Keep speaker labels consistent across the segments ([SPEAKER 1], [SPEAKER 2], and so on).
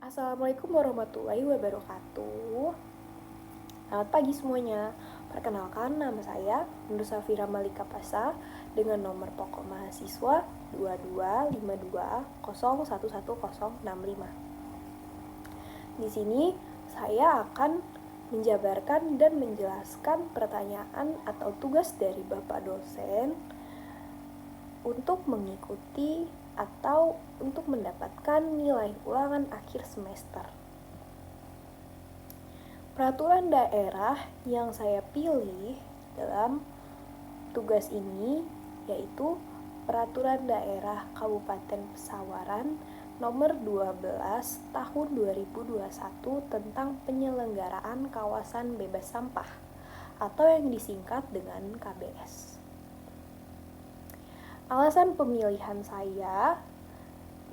[SPEAKER 1] Assalamualaikum warahmatullahi wabarakatuh. Selamat pagi semuanya. Perkenalkan, nama saya Nur Safira Malika Pasa dengan nomor pokok mahasiswa 2252011065. Di sini saya akan menjabarkan dan menjelaskan pertanyaan atau tugas dari Bapak dosen untuk mengikuti atau untuk mendapatkan nilai ulangan akhir semester. Peraturan daerah yang saya pilih dalam tugas ini yaitu Peraturan Daerah Kabupaten Pesawaran Nomor 12 Tahun 2021 tentang penyelenggaraan kawasan bebas sampah atau yang disingkat dengan KBS. Alasan pemilihan saya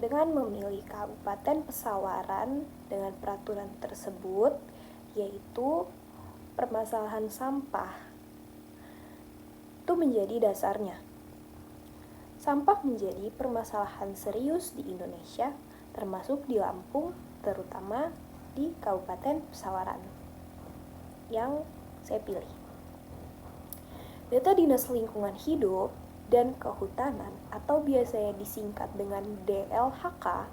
[SPEAKER 1] dengan memilih Kabupaten Pesawaran dengan peraturan tersebut yaitu permasalahan sampah itu menjadi dasarnya. Sampah menjadi permasalahan serius di Indonesia, termasuk di Lampung, terutama di Kabupaten Pesawaran yang saya pilih. Data Dinas Lingkungan Hidup dan Kehutanan atau biasanya disingkat dengan DLHK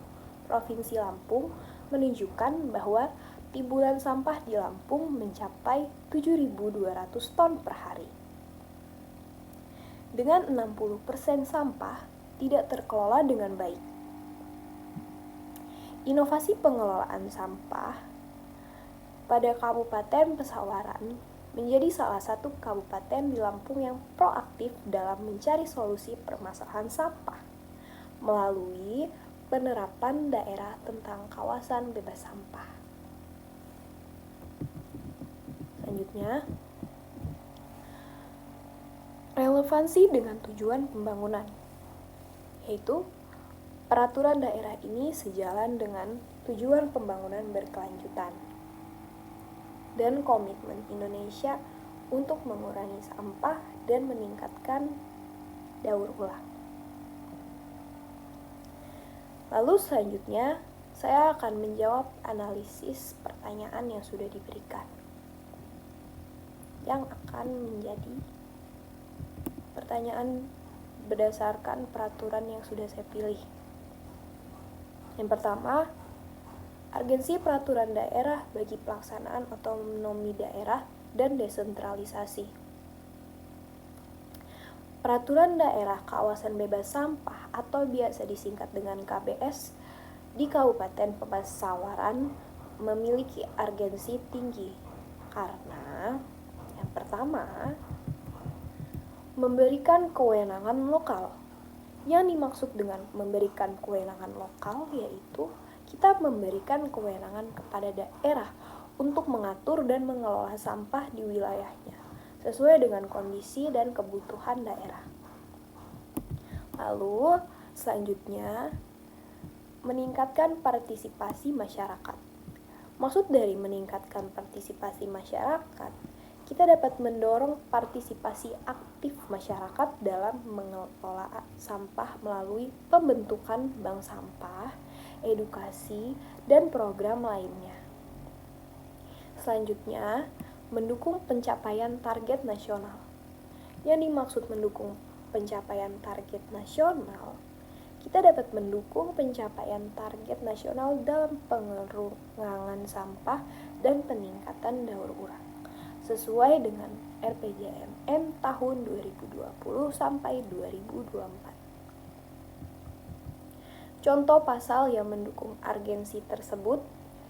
[SPEAKER 1] Provinsi Lampung menunjukkan bahwa timbulan sampah di Lampung mencapai 7.200 ton per hari. Dengan 60% sampah tidak terkelola dengan baik. Inovasi pengelolaan sampah pada Kabupaten Pesawaran menjadi salah satu kabupaten di Lampung yang proaktif dalam mencari solusi permasalahan sampah melalui penerapan daerah tentang kawasan bebas sampah. Selanjutnya, relevansi dengan tujuan pembangunan, yaitu peraturan daerah ini sejalan dengan tujuan pembangunan berkelanjutan dan komitmen Indonesia untuk mengurangi sampah dan meningkatkan daur ulang. Lalu selanjutnya, saya akan menjawab analisis pertanyaan yang sudah diberikan, yang akan menjadi pertanyaan berdasarkan peraturan yang sudah saya pilih. Yang pertama, urgensi peraturan daerah bagi pelaksanaan otonomi daerah dan desentralisasi. Peraturan Daerah Kawasan Bebas Sampah atau biasa disingkat dengan KBS di Kabupaten Pesawaran memiliki urgensi tinggi karena yang pertama, memberikan kewenangan lokal. Yang dimaksud dengan memberikan kewenangan lokal yaitu kita memberikan kewenangan kepada daerah untuk mengatur dan mengelola sampah di wilayahnya sesuai dengan kondisi dan kebutuhan daerah. Lalu selanjutnya, meningkatkan partisipasi masyarakat. Maksud dari meningkatkan partisipasi masyarakat, kita dapat mendorong partisipasi aktif masyarakat dalam mengelola sampah melalui pembentukan bank sampah, edukasi, dan program lainnya. Selanjutnya, mendukung pencapaian target nasional. Yang dimaksud mendukung pencapaian target nasional, kita dapat mendukung pencapaian target nasional dalam pengurangan sampah dan peningkatan daur ulang sesuai dengan RPJMN tahun 2020 sampai 2024. Contoh pasal yang mendukung urgensi tersebut,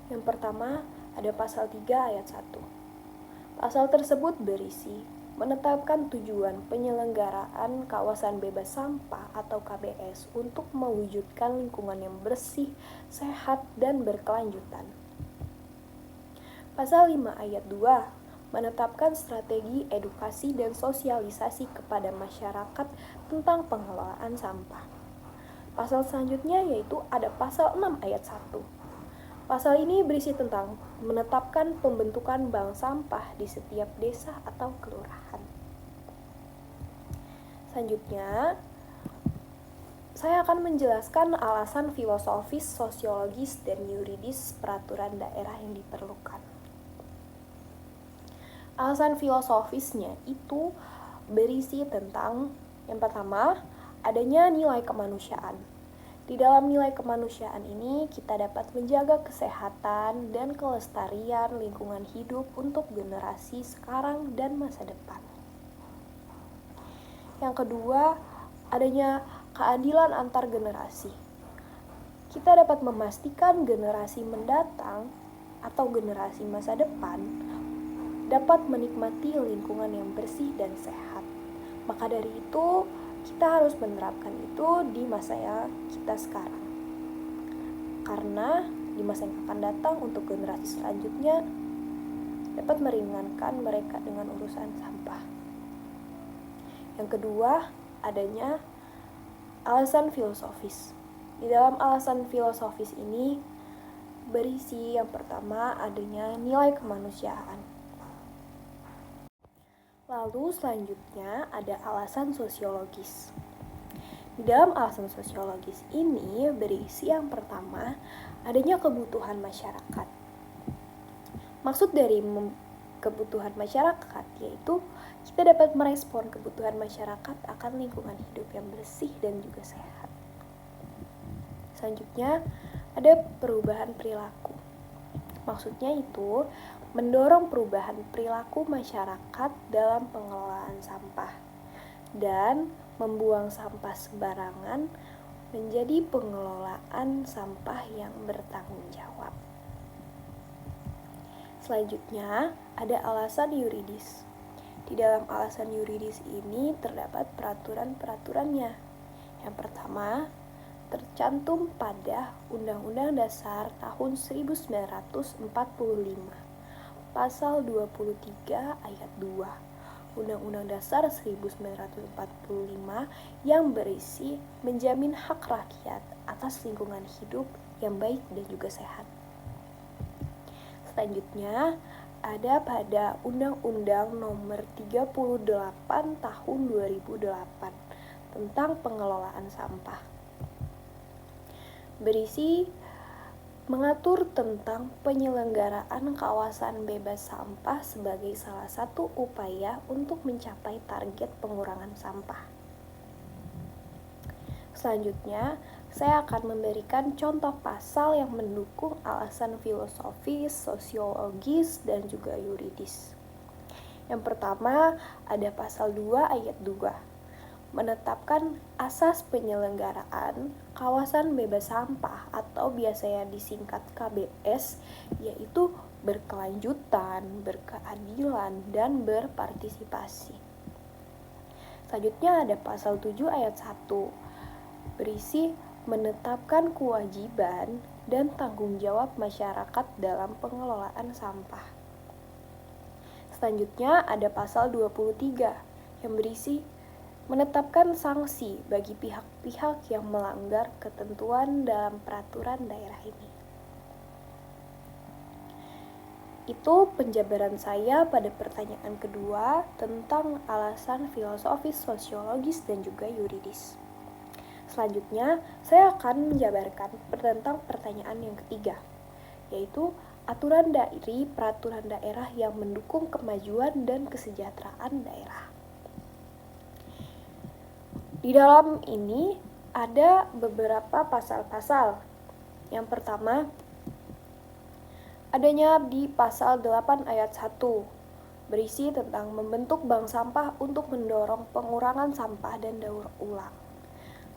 [SPEAKER 1] yang pertama ada pasal 3 ayat 1. Pasal tersebut berisi menetapkan tujuan penyelenggaraan kawasan bebas sampah atau KBS untuk mewujudkan lingkungan yang bersih, sehat, dan berkelanjutan. Pasal 5 ayat 2 menetapkan strategi edukasi dan sosialisasi kepada masyarakat tentang pengelolaan sampah. Pasal selanjutnya yaitu ada pasal 6 ayat 1. Pasal ini berisi tentang menetapkan pembentukan bank sampah di setiap desa atau kelurahan. Selanjutnya, saya akan menjelaskan alasan filosofis, sosiologis, dan yuridis peraturan daerah yang diperlukan. Alasan filosofisnya itu berisi tentang yang pertama, adanya nilai kemanusiaan. Di dalam nilai kemanusiaan ini, kita dapat menjaga kesehatan dan kelestarian lingkungan hidup untuk generasi sekarang dan masa depan. Yang kedua, adanya keadilan antar generasi. Kita dapat memastikan generasi mendatang atau generasi masa depan dapat menikmati lingkungan yang bersih dan sehat. Maka dari itu, kita harus menerapkan itu di masa yang kita sekarang. Karena di masa yang akan datang untuk generasi selanjutnya dapat meringankan mereka dengan urusan sampah. Yang kedua, adanya alasan filosofis. Di dalam alasan filosofis ini berisi yang pertama adanya nilai kemanusiaan. Lalu selanjutnya ada alasan sosiologis. Di dalam alasan sosiologis ini berisi yang pertama adanya kebutuhan masyarakat. Maksud dari kebutuhan masyarakat yaitu kita dapat merespon kebutuhan masyarakat akan lingkungan hidup yang bersih dan juga sehat. Selanjutnya ada perubahan perilaku. Maksudnya itu mendorong perubahan perilaku masyarakat dalam pengelolaan sampah dan membuang sampah sembarangan menjadi pengelolaan sampah yang bertanggung jawab. Selanjutnya, ada alasan yuridis. Di dalam alasan yuridis ini terdapat peraturan-peraturannya. Yang pertama, tercantum pada Undang-Undang Dasar tahun 1945. Pasal 23 ayat 2 Undang-Undang Dasar 1945 yang berisi menjamin hak rakyat atas lingkungan hidup yang baik dan juga sehat. Selanjutnya ada pada Undang-Undang Nomor 38 Tahun 2008 tentang pengelolaan sampah. Berisi mengatur tentang penyelenggaraan kawasan bebas sampah sebagai salah satu upaya untuk mencapai target pengurangan sampah. Selanjutnya, saya akan memberikan contoh pasal yang mendukung alasan filosofis, sosiologis, dan juga yuridis. Yang pertama, ada pasal 2 ayat 2. Menetapkan asas penyelenggaraan kawasan bebas sampah atau biasanya disingkat KBS, yaitu berkelanjutan, berkeadilan, dan berpartisipasi. Selanjutnya ada pasal 7 ayat 1, berisi menetapkan kewajiban dan tanggung jawab masyarakat dalam pengelolaan sampah. Selanjutnya ada pasal 23 yang berisi menetapkan sanksi bagi pihak-pihak yang melanggar ketentuan dalam peraturan daerah ini. Itu penjabaran saya pada pertanyaan kedua tentang alasan filosofis, sosiologis, dan juga yuridis. Selanjutnya, saya akan menjabarkan tentang pertanyaan yang ketiga, yaitu aturan dari peraturan daerah yang mendukung kemajuan dan kesejahteraan daerah. Di dalam ini ada beberapa pasal-pasal. Yang pertama, adanya di pasal 8 ayat 1, berisi tentang membentuk bank sampah untuk mendorong pengurangan sampah dan daur ulang.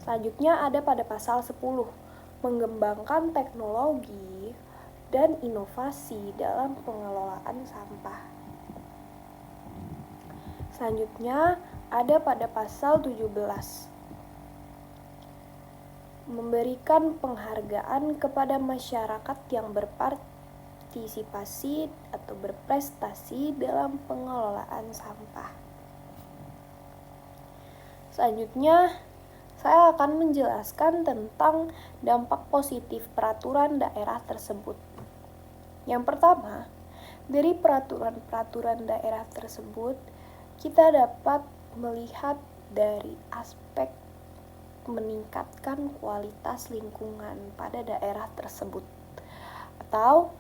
[SPEAKER 1] Selanjutnya ada pada pasal 10, mengembangkan teknologi dan inovasi dalam pengelolaan sampah. Selanjutnya ada pada pasal 17, memberikan penghargaan kepada masyarakat yang berpartisipasi atau berprestasi dalam pengelolaan sampah. Selanjutnya, saya akan menjelaskan tentang dampak positif peraturan daerah tersebut. Yang pertama, dari peraturan-peraturan daerah tersebut, kita dapat melihat dari aspek meningkatkan kualitas lingkungan pada daerah tersebut atau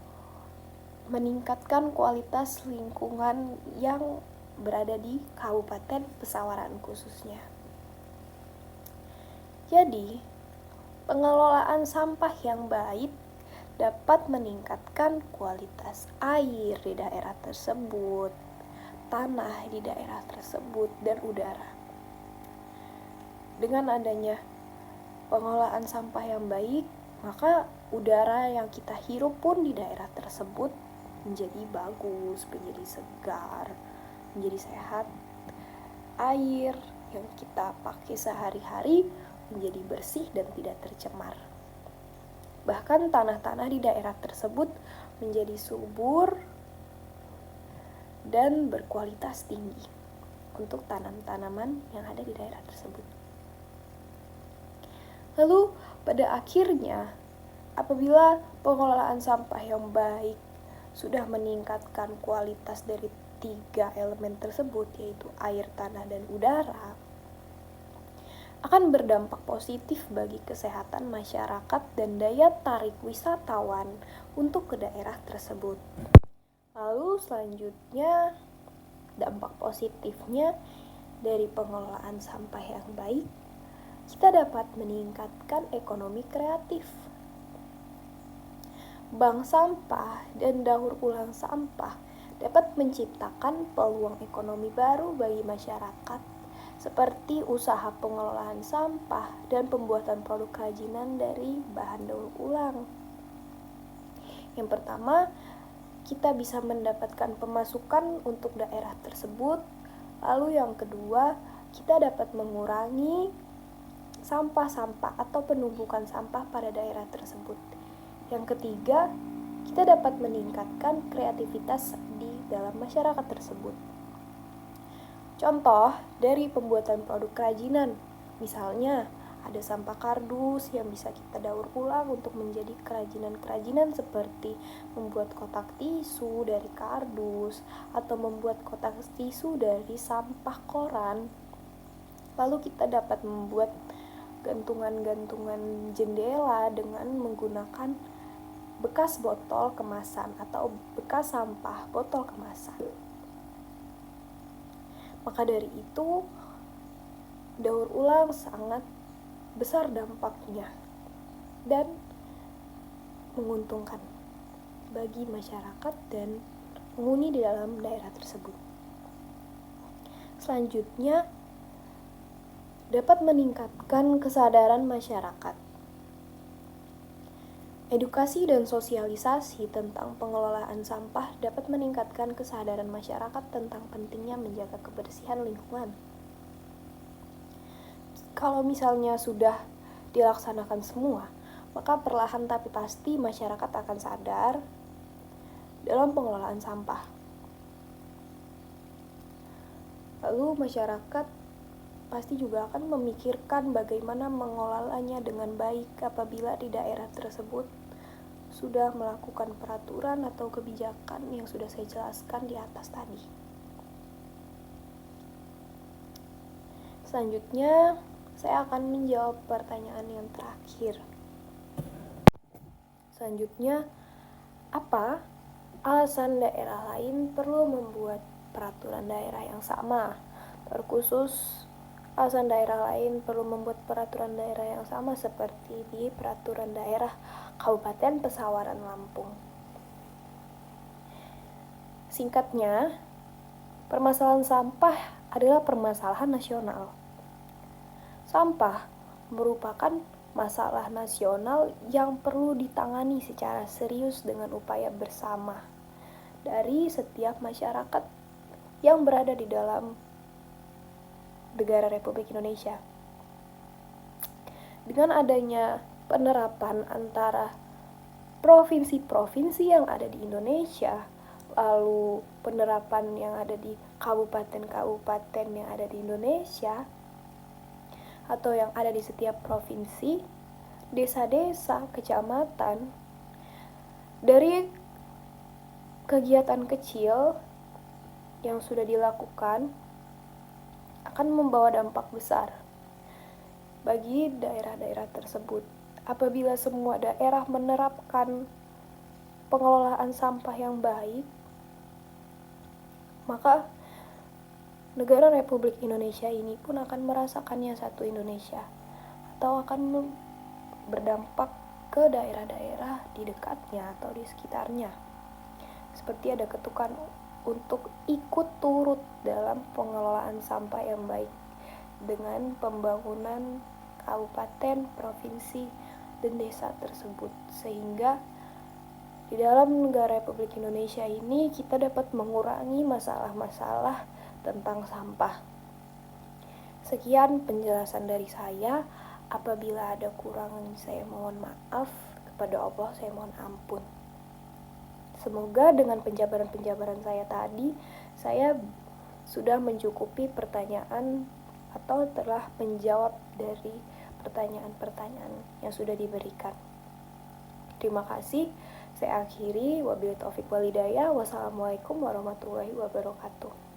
[SPEAKER 1] meningkatkan kualitas lingkungan yang berada di Kabupaten Pesawaran khususnya. Jadi, pengelolaan sampah yang baik dapat meningkatkan kualitas air di daerah tersebut, tanah di daerah tersebut, dan udara. Dengan adanya pengelolaan sampah yang baik, maka udara yang kita hirup pun di daerah tersebut menjadi bagus, menjadi segar, menjadi sehat. Air yang kita pakai sehari-hari menjadi bersih dan tidak tercemar. Bahkan tanah-tanah di daerah tersebut menjadi subur dan berkualitas tinggi untuk tanam-tanaman yang ada di daerah tersebut. Lalu pada akhirnya, apabila pengelolaan sampah yang baik sudah meningkatkan kualitas dari 3 elemen tersebut, yaitu air, tanah, dan udara, akan berdampak positif bagi kesehatan masyarakat dan daya tarik wisatawan untuk ke daerah tersebut. Lalu selanjutnya, dampak positifnya dari pengelolaan sampah yang baik, kita dapat meningkatkan ekonomi kreatif. Bank sampah dan daur ulang sampah dapat menciptakan peluang ekonomi baru bagi masyarakat, seperti usaha pengelolaan sampah dan pembuatan produk kerajinan dari bahan daur ulang. Yang pertama, kita bisa mendapatkan pemasukan untuk daerah tersebut. Lalu yang kedua, kita dapat mengurangi sampah-sampah atau penumpukan sampah pada daerah tersebut. Yang ketiga, kita dapat meningkatkan kreativitas di dalam masyarakat tersebut. Contoh dari pembuatan produk kerajinan, misalnya ada sampah kardus yang bisa kita daur ulang untuk menjadi kerajinan-kerajinan seperti membuat kotak tisu dari kardus atau membuat kotak tisu dari sampah koran. Lalu kita dapat membuat gantungan-gantungan jendela dengan menggunakan bekas botol kemasan atau bekas sampah botol kemasan. Maka dari itu, daur ulang sangat besar dampaknya dan menguntungkan bagi masyarakat dan penghuni di dalam daerah tersebut. Selanjutnya, dapat meningkatkan kesadaran masyarakat. Edukasi dan sosialisasi tentang pengelolaan sampah dapat meningkatkan kesadaran masyarakat tentang pentingnya menjaga kebersihan lingkungan. Kalau misalnya sudah dilaksanakan semua, maka perlahan tapi pasti masyarakat akan sadar dalam pengelolaan sampah. Lalu masyarakat pasti juga akan memikirkan bagaimana mengelolanya dengan baik apabila di daerah tersebut sudah melakukan peraturan atau kebijakan yang sudah saya jelaskan di atas tadi. Selanjutnya, saya akan menjawab pertanyaan yang terakhir. Selanjutnya, apa alasan daerah lain perlu membuat peraturan daerah yang sama? Terkhusus, alasan daerah lain perlu membuat peraturan daerah yang sama seperti di peraturan daerah Kabupaten Pesawaran Lampung. Singkatnya, permasalahan sampah adalah permasalahan nasional. Sampah merupakan masalah nasional yang perlu ditangani secara serius dengan upaya bersama dari setiap masyarakat yang berada di dalam negara Republik Indonesia. Dengan adanya penerapan antara provinsi-provinsi yang ada di Indonesia, lalu penerapan yang ada di kabupaten-kabupaten yang ada di Indonesia, atau yang ada di setiap provinsi, desa-desa, kecamatan, dari kegiatan kecil yang sudah dilakukan akan membawa dampak besar. bagi daerah-daerah tersebut. Apabila semua daerah menerapkan pengelolaan sampah yang baik, maka negara Republik Indonesia ini pun akan merasakannya satu Indonesia, atau akan berdampak ke daerah-daerah di dekatnya atau di sekitarnya. Seperti ada ketukan untuk ikut turut dalam pengelolaan sampah yang baik dengan pembangunan kabupaten, provinsi, dan desa tersebut, sehingga di dalam negara Republik Indonesia ini kita dapat mengurangi masalah-masalah tentang sampah. Sekian penjelasan dari saya. Apabila ada kurang, saya mohon maaf. Kepada Allah saya mohon ampun. Semoga dengan penjabaran-penjabaran saya tadi, saya sudah mencukupi pertanyaan atau telah menjawab dari pertanyaan-pertanyaan yang sudah diberikan. Terima kasih. Saya akhiri. Wabillahi taufiq wal hidayah. Wassalamualaikum warahmatullahi wabarakatuh.